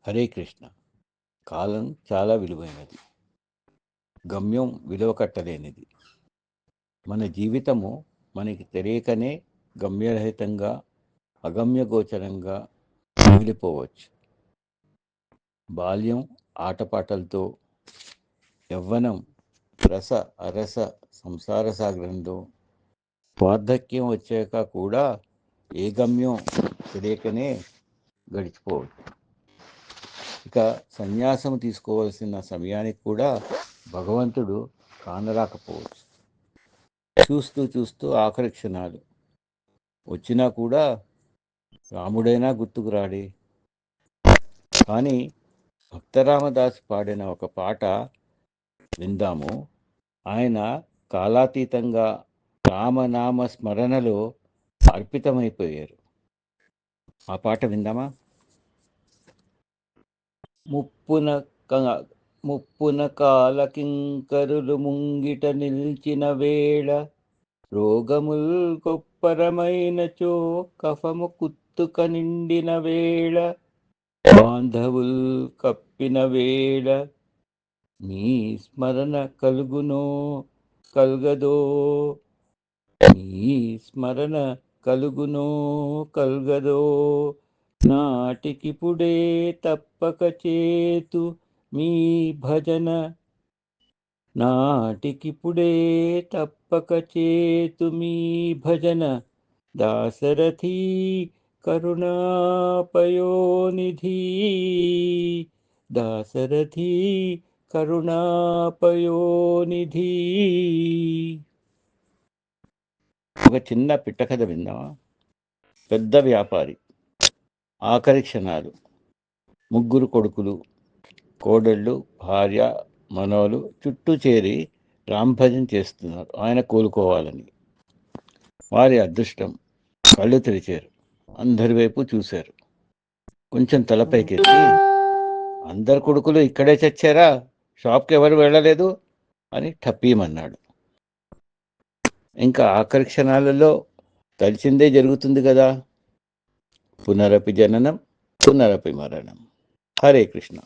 హరే కృష్ణ. కాలం చాలా విలువైనది, గమ్యం విలువ కట్టలేనిది. మన జీవితము మనకి తెలియకనే గమ్యరహితంగా, అగమ్యగోచరంగా మిగిలిపోవచ్చు. బాల్యం ఆటపాటలతో, యవ్వనం రస అరస సంసార సాగరంలో, వార్ధక్యం వచ్చాక కూడా ఏ గమ్యం తెలియకనే గడిచిపోవచ్చు. ఇక సన్యాసం తీసుకోవాల్సిన సమయానికి కూడా భగవంతుడు కానరాకపోవచ్చు. చూస్తూ చూస్తూ ఆఖరి క్షణాలు వచ్చినా కూడా రాముడైనా గుర్తుకు రాడే. కానీ భక్తరామదాస్ పాడిన ఒక పాట విందాము. ఆయన కాలాతీతంగా రామనామ స్మరణలో అర్పితమైపోయారు. ఆ పాట విందామా? ముప్పున కాలకింకరులు ముంగిట నిల్చిన వేళ, రోగముల్ కొప్పరమైనచో కఫము కుత్తుక నిండిన వేళ, బాంధవుల్ కప్పిన వేళ, మీ స్మరణ కలుగునో కల్గదో, మీ స్మరణ కలుగునో కల్గదో, నాటికిపుడే తప్పక చేతు మీ భజన, నాటికిపుడే తప్పక చేతు మీ భజన, దాశరథీ కరుణాపయోనిధి, దాశరథీ కరుణాపయోనిధి. ఒక చిన్న పిట్ట కథ విందామా? పెద్ద వ్యాపారి, ఆఖరి క్షణాలు, ముగ్గురు కొడుకులు, కోడళ్ళు, భార్య, మనవలు చుట్టూ చేరి రాంభజన చేస్తున్నారు ఆయన కోలుకోవాలని. వారి అదృష్టం, కళ్ళు తెరిచారు, అందరి వైపు చూశారు. కొంచెం తలపైకెత్తి, అందరు కొడుకులు ఇక్కడే చచ్చారా, షాప్కి ఎవరు వెళ్ళలేదు అని టప్పీమన్నాడు. ఇంకా ఆఖరి క్షణాలలో తలిచిందే జరుగుతుంది కదా. పునరపి జననం పునరపి మరణం. హరే కృష్ణ.